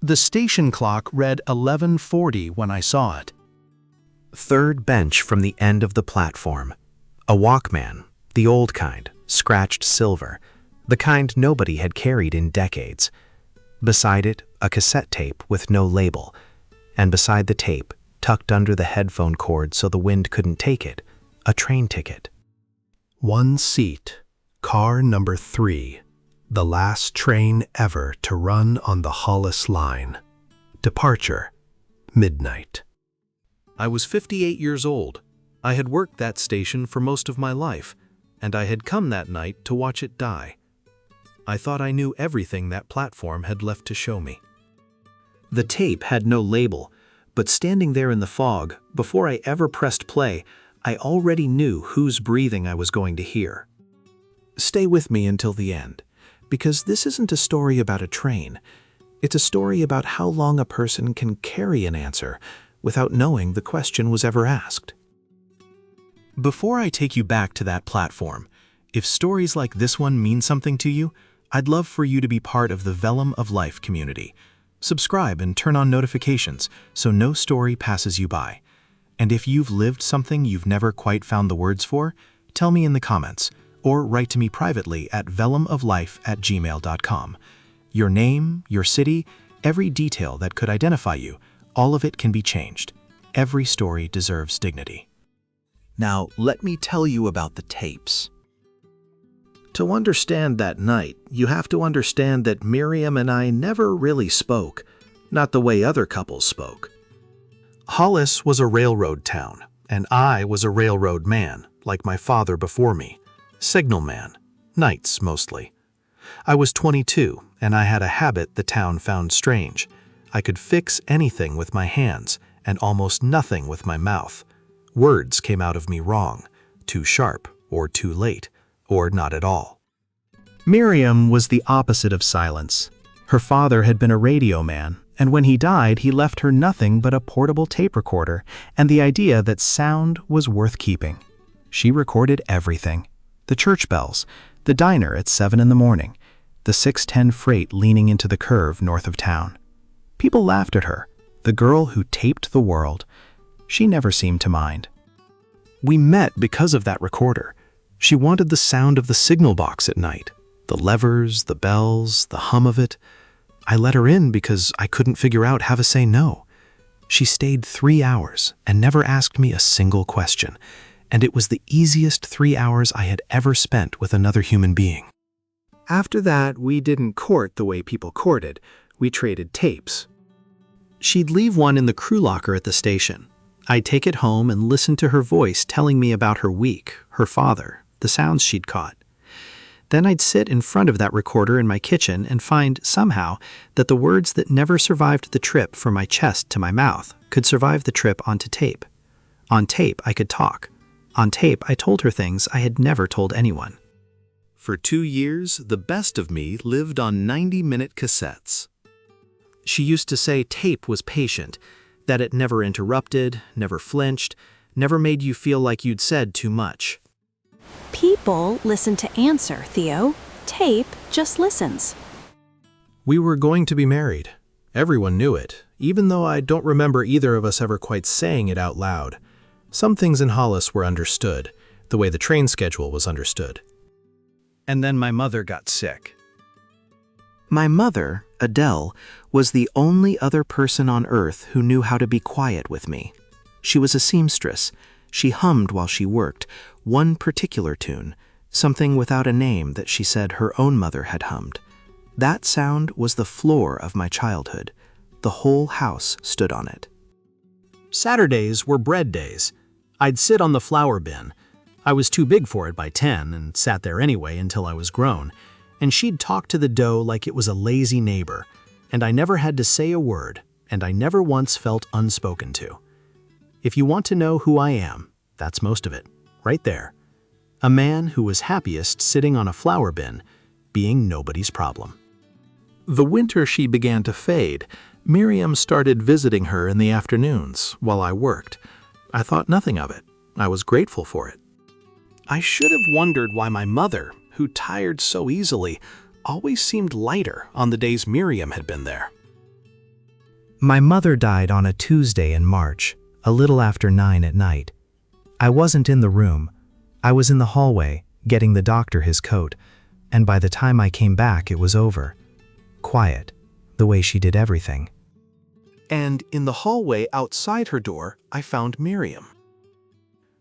The station clock read 11:40 when I saw it. Third bench from the end of the platform. A walkman, the old kind, scratched silver, the kind nobody had carried in decades. Beside it, a cassette tape with no label, and beside the tape, tucked under the headphone cord so the wind couldn't take it, a train ticket. One seat, car number 3, the last train ever to run on the Hollis line. Departure, midnight. I was 58 years old. I had worked that station for most of my life, and I had come that night to watch it die. I thought I knew everything that platform had left to show me. The tape had no label, but standing there in the fog, before I ever pressed play, I already knew whose breathing I was going to hear. Stay with me until the end, because this isn't a story about a train. It's a story about how long a person can carry an answer without knowing the question was ever asked. Before I take you back to that platform, if stories like this one mean something to you, I'd love for you to be part of the Vellum of Life community. Subscribe and turn on notifications so no story passes you by. And if you've lived something you've never quite found the words for, tell me in the comments or write to me privately at vellumoflife@gmail.com. Your name, your city, every detail that could identify you, all of it can be changed. Every story deserves dignity. Now, let me tell you about the tapes. To understand that night, you have to understand that Miriam and I never really spoke, not the way other couples spoke. Hollis was a railroad town, and I was a railroad man, like my father before me. Signalman, nights mostly. I was 22, and I had a habit the town found strange. I could fix anything with my hands, and almost nothing with my mouth. Words came out of me wrong, too sharp, or too late, or not at all. Miriam was the opposite of silence. Her father had been a radio man, and when he died, he left her nothing but a portable tape recorder and the idea that sound was worth keeping. She recorded everything. The church bells, the diner at 7 in the morning, the 6:10 freight leaning into the curve north of town. People laughed at her, the girl who taped the world. She never seemed to mind. We met because of that recorder. She wanted the sound of the signal box at night, the levers, the bells, the hum of it. I let her in because I couldn't figure out how to say no. She stayed 3 hours and never asked me a single question, and it was the easiest 3 hours I had ever spent with another human being. After that, we didn't court the way people courted. We traded tapes. She'd leave one in the crew locker at the station. I'd take it home and listen to her voice telling me about her week, her father, the sounds she'd caught. Then I'd sit in front of that recorder in my kitchen and find, somehow, that the words that never survived the trip from my chest to my mouth could survive the trip onto tape. On tape, I could talk. On tape, I told her things I had never told anyone. For 2 years, the best of me lived on 90-minute cassettes. She used to say tape was patient, that it never interrupted, never flinched, never made you feel like you'd said too much. People listen to answer, Theo. Tape just listens. We were going to be married. Everyone knew it, even though I don't remember either of us ever quite saying it out loud. Some things in Hollis were understood, the way the train schedule was understood. And then my mother got sick. My mother, Adele, was the only other person on earth who knew how to be quiet with me. She was a seamstress. She hummed while she worked, one particular tune, something without a name that she said her own mother had hummed. That sound was the floor of my childhood. The whole house stood on it. Saturdays were bread days. I'd sit on the flour bin. I was too big for it by 10 and sat there anyway until I was grown. And she'd talk to the dough like it was a lazy neighbor. And I never had to say a word, and I never once felt unspoken to. If you want to know who I am, that's most of it, right there. A man who was happiest sitting on a flour bin, being nobody's problem. The winter she began to fade. Miriam started visiting her in the afternoons while I worked. I thought nothing of it. I was grateful for it. I should have wondered why my mother, who tired so easily, always seemed lighter on the days Miriam had been there. My mother died on a Tuesday in March, a little after 9 at night. I wasn't in the room. I was in the hallway, getting the doctor his coat, and by the time I came back it was over. Quiet, the way she did everything. And in the hallway outside her door, I found Miriam.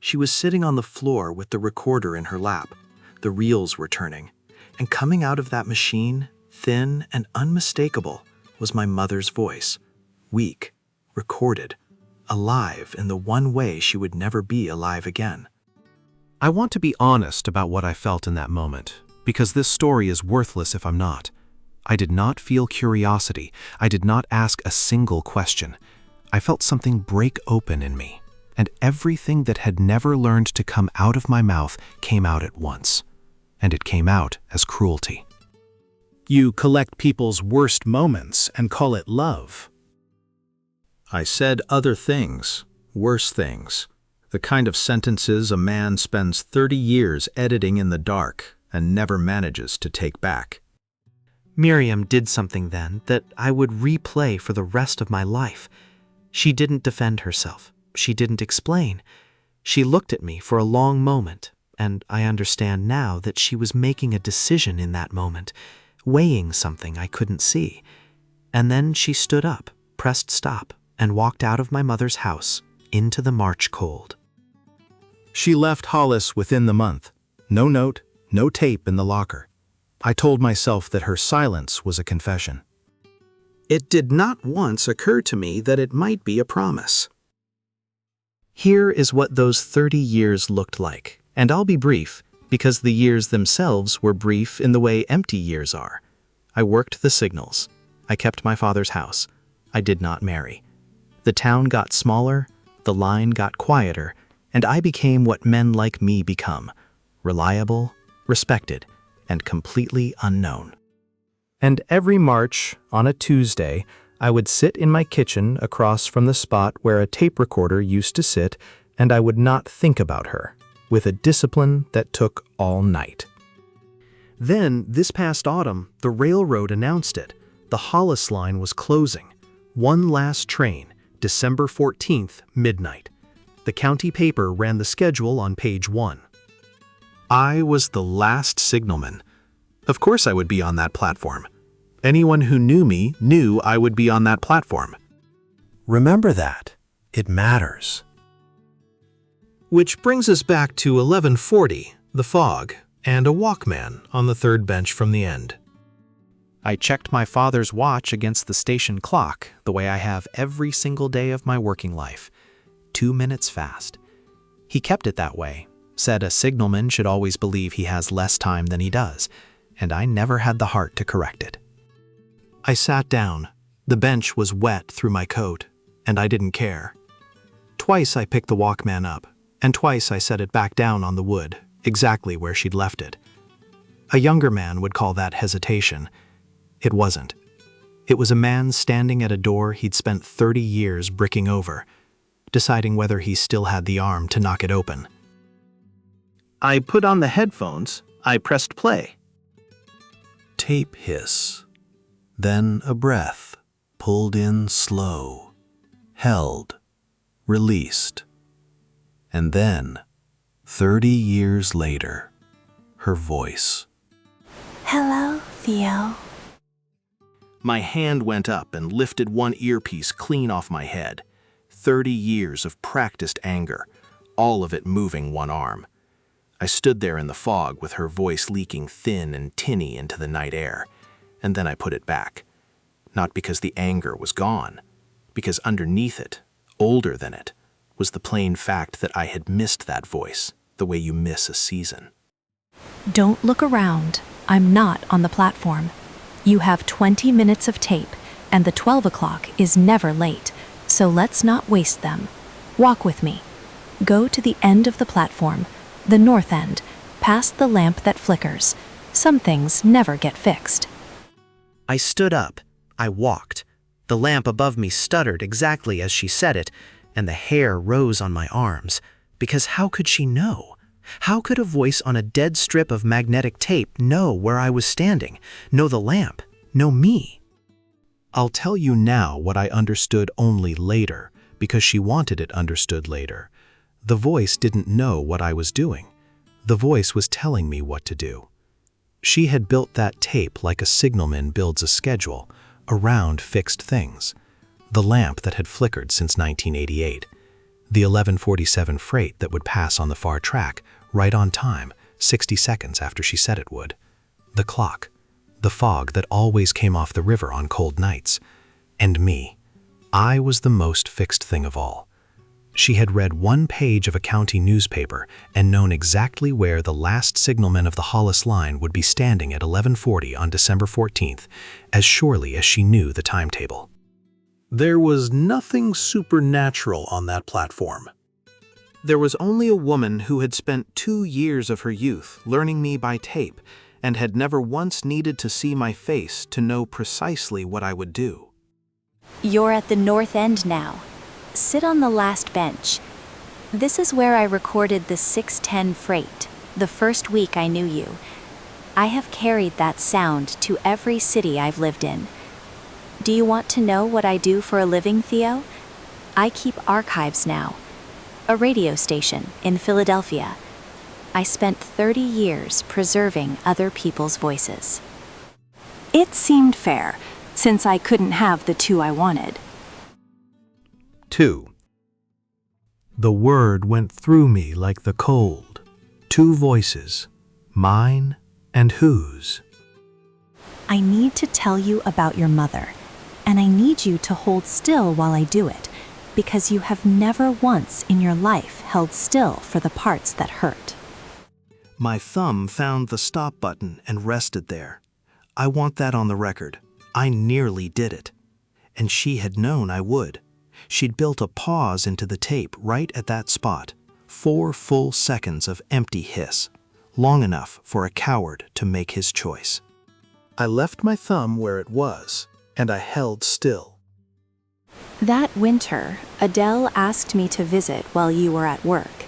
She was sitting on the floor with the recorder in her lap. The reels were turning, and coming out of that machine, thin and unmistakable, was my mother's voice. Weak, recorded, alive in the one way she would never be alive again. I want to be honest about what I felt in that moment, because this story is worthless if I'm not. I did not feel curiosity. I did not ask a single question. I felt something break open in me, and everything that had never learned to come out of my mouth came out at once, and it came out as cruelty. You collect people's worst moments and call it love. I said other things, worse things, the kind of sentences a man spends 30 years editing in the dark and never manages to take back. Miriam did something then that I would replay for the rest of my life. She didn't defend herself. She didn't explain. She looked at me for a long moment, and I understand now that she was making a decision in that moment, weighing something I couldn't see. And then she stood up, pressed stop, and walked out of my mother's house into the March cold. She left Hollis within the month. No note, no tape in the locker. I told myself that her silence was a confession. It did not once occur to me that it might be a promise. Here is what those 30 years looked like, and I'll be brief, because the years themselves were brief in the way empty years are. I worked the signals. I kept my father's house. I did not marry. The town got smaller, the line got quieter, and I became what men like me become: reliable, respected, and completely unknown. And every March, on a Tuesday, I would sit in my kitchen across from the spot where a tape recorder used to sit, and I would not think about her, with a discipline that took all night. Then, this past autumn, the railroad announced it. The Hollis line was closing. One last train, December 14th, midnight. The county paper ran the schedule on page 1. I was the last signalman. Of course I would be on that platform. Anyone who knew me knew I would be on that platform. Remember that. It matters. Which brings us back to 11:40, the fog, and a walkman on the third bench from the end. I checked my father's watch against the station clock, the way I have every single day of my working life. 2 minutes fast. He kept it that way, said a signalman should always believe he has less time than he does, and I never had the heart to correct it. I sat down. The bench was wet through my coat, and I didn't care. Twice I picked the walkman up, and twice I set it back down on the wood, exactly where she'd left it. A younger man would call that hesitation. It wasn't. It was a man standing at a door he'd spent 30 years bricking over, deciding whether he still had the arm to knock it open. I put on the headphones. I pressed play. Tape hiss. Then a breath, pulled in slow, held, released. And then, 30 years later, her voice. Hello, Theo. My hand went up and lifted one earpiece clean off my head. 30 years of practiced anger, all of it moving one arm. I stood there in the fog with her voice leaking thin and tinny into the night air, and then I put it back. Not because the anger was gone, because underneath it, older than it, was the plain fact that I had missed that voice, the way you miss a season. Don't look around. I'm not on the platform. You have 20 minutes of tape, and the 12 o'clock is never late, so let's not waste them. Walk with me. Go to the end of the platform, the north end, past the lamp that flickers. Some things never get fixed. I stood up. I walked. The lamp above me stuttered exactly as she said it, and the hair rose on my arms, because how could she know? How could a voice on a dead strip of magnetic tape know where I was standing, know the lamp, know me? I'll tell you now what I understood only later, because she wanted it understood later. The voice didn't know what I was doing. The voice was telling me what to do. She had built that tape like a signalman builds a schedule, around fixed things. The lamp that had flickered since 1988. The 11:47 freight that would pass on the far track, right on time, 60 seconds after she said it would. The clock. The fog that always came off the river on cold nights. And me. I was the most fixed thing of all. She had read one page of a county newspaper and known exactly where the last signalman of the Hollis line would be standing at 11:40 on December 14th, as surely as she knew the timetable. There was nothing supernatural on that platform. There was only a woman who had spent 2 years of her youth learning me by tape and had never once needed to see my face to know precisely what I would do. You're at the north end now. Sit on the last bench. This is where I recorded the 610 freight, the first week I knew you. I have carried that sound to every city I've lived in. Do you want to know what I do for a living, Theo? I keep archives now. A radio station in Philadelphia. I spent 30 years preserving other people's voices. It seemed fair, since I couldn't have the two I wanted. 2. The word went through me like the cold. 2 voices, mine and whose. I need to tell you about your mother, and I need you to hold still while I do it, because you have never once in your life held still for the parts that hurt. My thumb found the stop button and rested there. I want that on the record. I nearly did it. And she had known I would. She'd built a pause into the tape right at that spot. 4 full seconds of empty hiss. Long enough for a coward to make his choice. I left my thumb where it was, and I held still. That winter, Adele asked me to visit while you were at work.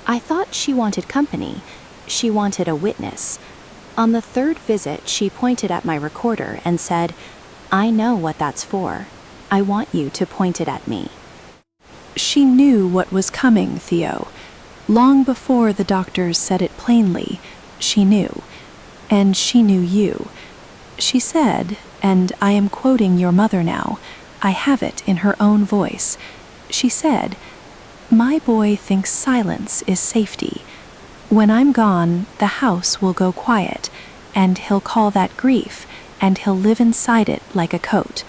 I thought she wanted company. She wanted a witness. On the 3rd visit, she pointed at my recorder and said, "I know what that's for. I want you to point it at me." She knew what was coming, Theo. Long before the doctors said it plainly, she knew. And she knew you. She said, and I am quoting your mother now, I have it in her own voice. She said, "My boy thinks silence is safety. When I'm gone, the house will go quiet, and he'll call that grief, and he'll live inside it like a coat.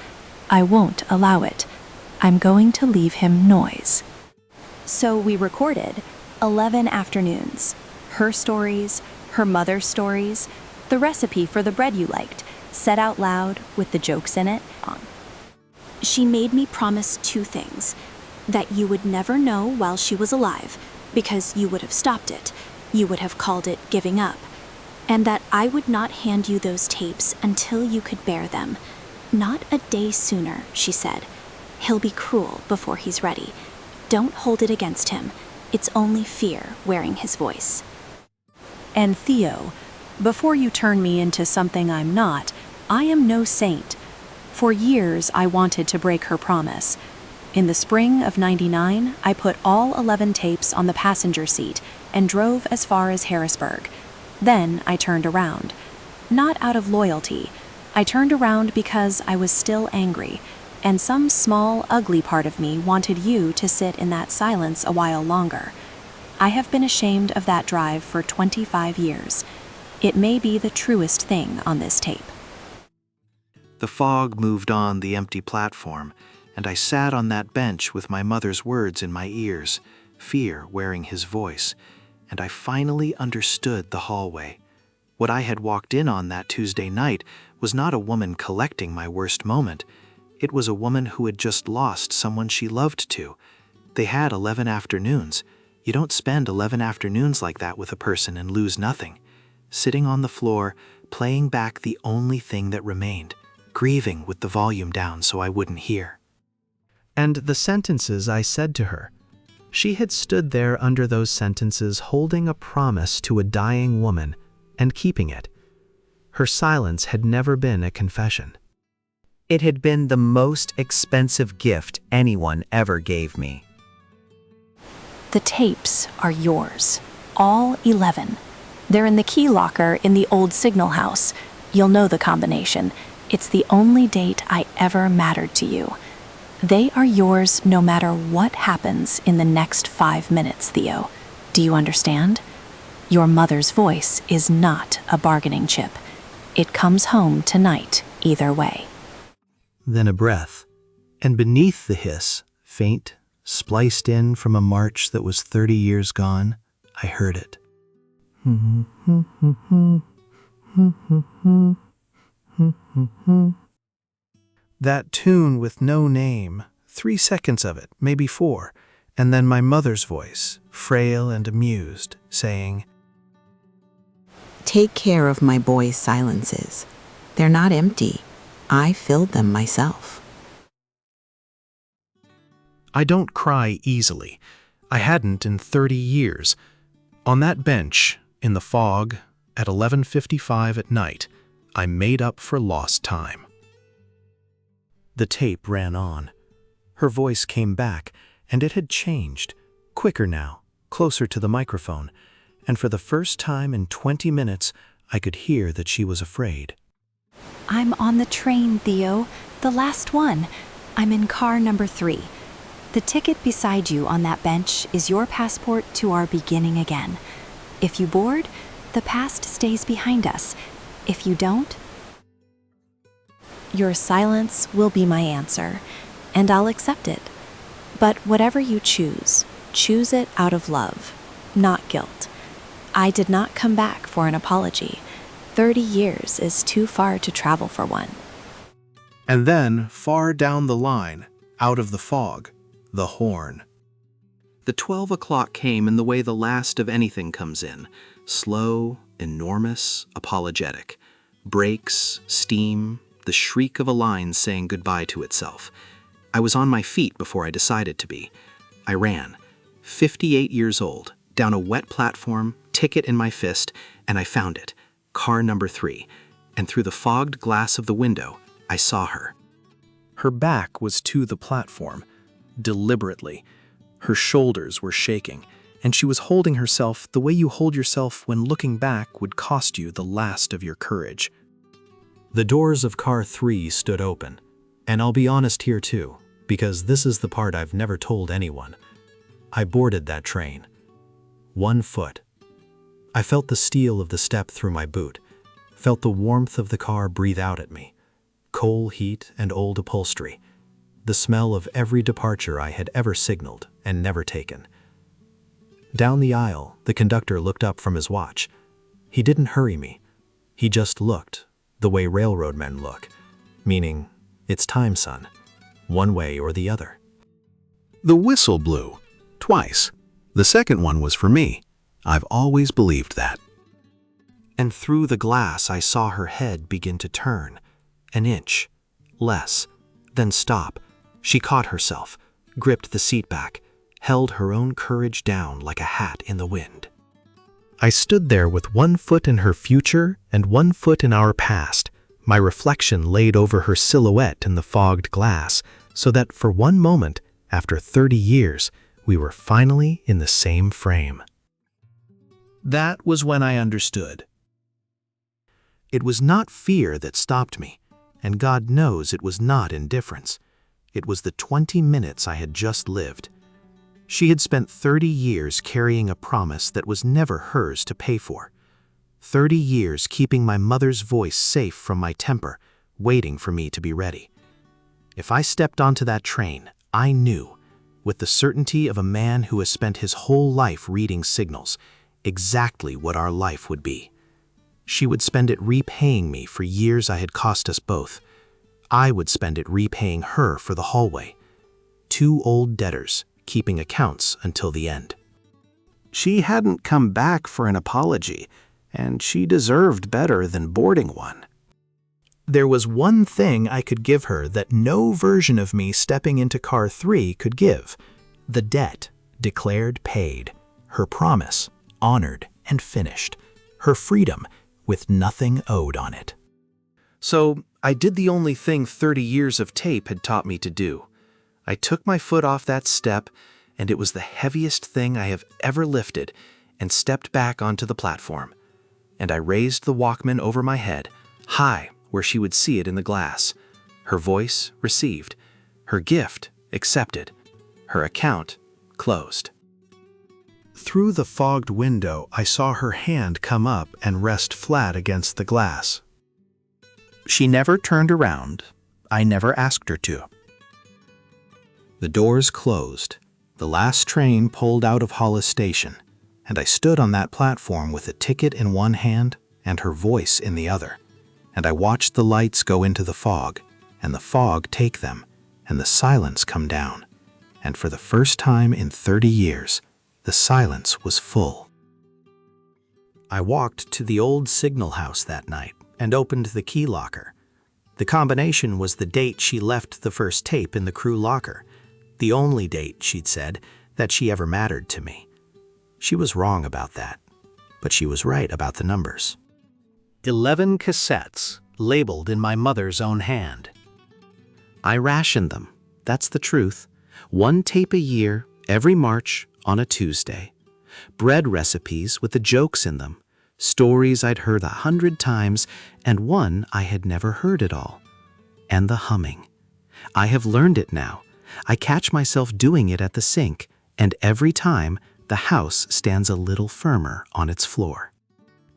I won't allow it. I'm going to leave him noise." So we recorded 11 afternoons. Her stories, her mother's stories, the recipe for the bread you liked, said out loud with the jokes in it. She made me promise 2 things. That you would never know while she was alive, because you would have stopped it. You would have called it giving up. And that I would not hand you those tapes until you could bear them. Not a day sooner, she said. He'll be cruel before he's ready. Don't hold it against him. It's only fear wearing his voice. And Theo, before you turn me into something I'm not, I am no saint. For years I wanted to break her promise. In the spring of '99, I put all 11 tapes on the passenger seat and drove as far as Harrisburg. Then I turned around. Not out of loyalty. I turned around because I was still angry, and some small, ugly part of me wanted you to sit in that silence a while longer. I have been ashamed of that drive for 25 years. It may be the truest thing on this tape. The fog moved on the empty platform, and I sat on that bench with my mother's words in my ears, fear wearing his voice, and I finally understood the hallway. What I had walked in on that Tuesday night was not a woman collecting my worst moment. It was a woman who had just lost someone she loved to. They had 11 afternoons. You don't spend 11 afternoons like that with a person and lose nothing. Sitting on the floor, playing back the only thing that remained, grieving with the volume down so I wouldn't hear. And the sentences I said to her. She had stood there under those sentences holding a promise to a dying woman and keeping it. Her silence had never been a confession. It had been the most expensive gift anyone ever gave me. The tapes are yours. All 11. They're in the key locker in the old signal house. You'll know the combination. It's the only date I ever mattered to you. They are yours no matter what happens in the next 5 minutes, Theo. Do you understand? Your mother's voice is not a bargaining chip. It comes home tonight, either way. Then a breath, and beneath the hiss, faint, spliced in from a march that was 30 years gone, I heard it. That tune with no name, 3 seconds of it, maybe 4, and then my mother's voice, frail and amused, saying, Take care of my boys' silences. They're not empty. I filled them myself. I don't cry easily. I hadn't in 30 years. On that bench, in the fog, at 11:55 at night, I made up for lost time. The tape ran on. Her voice came back, and it had changed, quicker now, closer to the microphone, and for the first time in 20 minutes, I could hear that she was afraid. I'm on the train, Theo. The last one. I'm in car number 3. The ticket beside you on that bench is your passport to our beginning again. If you board, the past stays behind us. If you don't, your silence will be my answer, and I'll accept it. But whatever you choose it out of love, not guilt. I did not come back for an apology. 30 years is too far to travel for one. And then, far down the line, out of the fog, the horn. The 12 o'clock came in the way the last of anything comes in. Slow, enormous, apologetic. Brakes, steam, the shriek of a line saying goodbye to itself. I was on my feet before I decided to be. I ran, 58 years old, down a wet platform, ticket in my fist, and I found it, car number 3, and through the fogged glass of the window, I saw her. Her back was to the platform, deliberately. Her shoulders were shaking, and she was holding herself the way you hold yourself when looking back would cost you the last of your courage. The doors of car 3 stood open, and I'll be honest here too, because this is the part I've never told anyone. I boarded that train. 1 foot. I felt the steel of the step through my boot, felt the warmth of the car breathe out at me, coal heat and old upholstery, the smell of every departure I had ever signaled and never taken. Down the aisle, the conductor looked up from his watch. He didn't hurry me. He just looked, the way railroad men look, meaning, it's time, son, one way or the other. The whistle blew, twice. The second one was for me. I've always believed that. And through the glass I saw her head begin to turn, an inch, less, then stop. She caught herself, gripped the seat back, held her own courage down like a hat in the wind. I stood there with 1 foot in her future and 1 foot in our past, my reflection laid over her silhouette in the fogged glass, so that for one moment, after 30 years, we were finally in the same frame. That was when I understood. It was not fear that stopped me, and God knows it was not indifference. It was the 20 minutes I had just lived. She had spent 30 years carrying a promise that was never hers to pay for. 30 years keeping my mother's voice safe from my temper, waiting for me to be ready. If I stepped onto that train, I knew, with the certainty of a man who has spent his whole life reading signals, exactly what our life would be. She would spend it repaying me for years I had cost us both. I would spend it repaying her for the hallway. 2 old debtors, keeping accounts until the end. She hadn't come back for an apology, and she deserved better than boarding one. There was one thing I could give her that no version of me stepping into car 3 could give. The debt, declared paid. Her promise, honored and finished. Her freedom, with nothing owed on it. So I did the only thing 30 years of tape had taught me to do. I took my foot off that step, and it was the heaviest thing I have ever lifted, and stepped back onto the platform. And I raised the walkman over my head, high where she would see it in the glass. Her voice received, her gift accepted, her account closed. Through the fogged window, I saw her hand come up and rest flat against the glass. She never turned around. I never asked her to. The doors closed. The last train pulled out of Hollis station, and I stood on that platform with a ticket in one hand and her voice in the other. And I watched the lights go into the fog, and the fog take them, and the silence come down. And for the first time in 30 years, the silence was full. I walked to the old signal house that night and opened the key locker. The combination was the date she left the first tape in the crew locker, the only date, she'd said, that she ever mattered to me. She was wrong about that, but she was right about the numbers. 11 cassettes, labeled in my mother's own hand. I rationed them, that's the truth. 1 tape a year, every March, on a Tuesday. Bread recipes with the jokes in them, stories I'd heard 100 times, and one I had never heard at all. And the humming. I have learned it now. I catch myself doing it at the sink, and every time, the house stands a little firmer on its floor.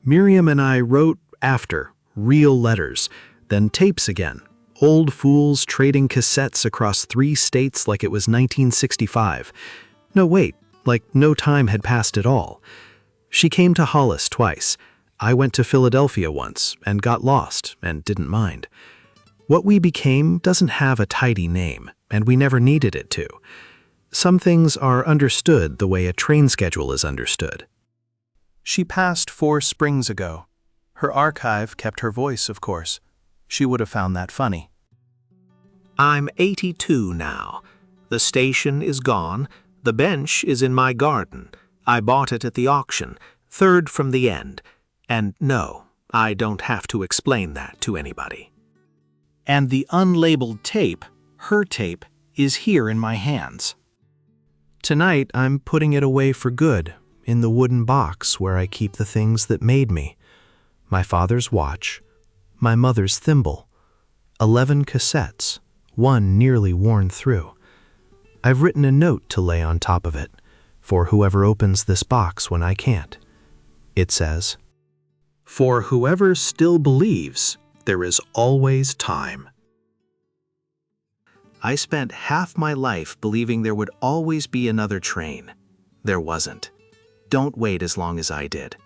Miriam and I wrote after, real letters, then tapes again. Old fools trading cassettes across 3 states like it was 1965. No, wait, like no time had passed at all. She came to Hollis twice. I went to Philadelphia once and got lost and didn't mind. What we became doesn't have a tidy name, and we never needed it to. Some things are understood the way a train schedule is understood. She passed 4 springs ago. Her archive kept her voice, of course. She would have found that funny. I'm 82 now. The station is gone. The bench is in my garden. I bought it at the auction, 3rd from the end. And no, I don't have to explain that to anybody. And the unlabeled tape, her tape, is here in my hands. Tonight, I'm putting it away for good, in the wooden box where I keep the things that made me. My father's watch, my mother's thimble, 11 cassettes, 1 nearly worn through. I've written a note to lay on top of it, for whoever opens this box when I can't. It says, "For whoever still believes, there is always time." I spent half my life believing there would always be another train. There wasn't. Don't wait as long as I did.